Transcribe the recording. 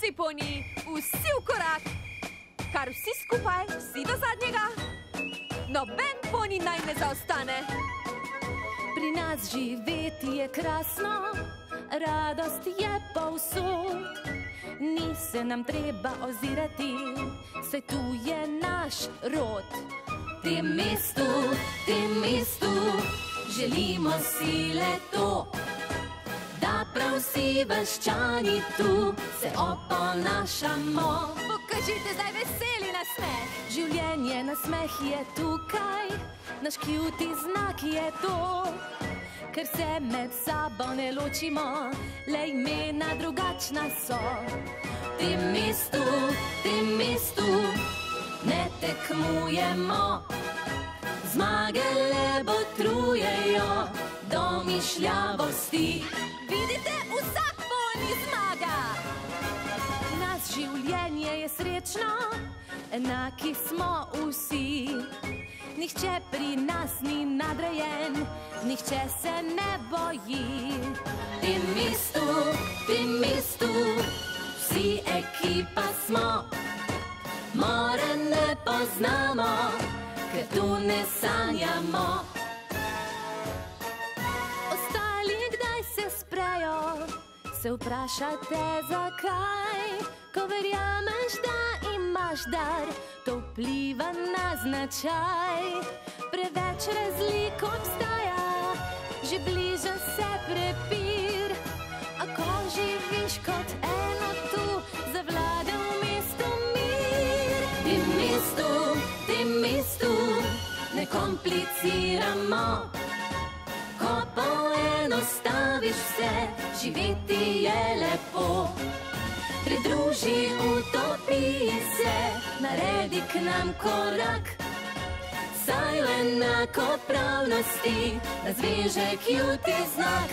vsi poni, vsi v korak, kar vsi skupaj, vsi do zadnjega, noben poni naj ne zaostane. Pri nas živeti je krasno, radost je povsod, ni se nam treba ozirati, saj tu je naš rod. Tem mestu, želimo si le to, da prav vsi vaščani tu se oponašamo. Pokažite zdaj veseli nasmeh. Življenje nasmeh je tukaj, naš cutie znak je to, ker se med sabo ne ločimo, le imena drugačna so. Tem mestu ne tekmujemo, zmage le botrujejo domišljavosti. Vidite, vsak poni zmaga. Nas življenje je srečno, enaki smo vsi. Nihče pri nas ni nadrejen, nihče se ne boji. Tem mestu, vsi ekipa smo, more ne poznamo, ker tu ne sanjamo. Ostali kdaj se sprejo, se vprašate zakaj, ko verjameš, da imaš dar, to vpliva na značaj. Preveč razlik obstaja, že bliža se prepir, a ko živiš kot eno tu, zavlada v mestu mir. Tem mestu ne kompliciramo, ko poenostaviš vse, živeti je lepo. Pridruži utopiji se, naredi k nam korak, saj v enakopravnosti nas veže cutie znak.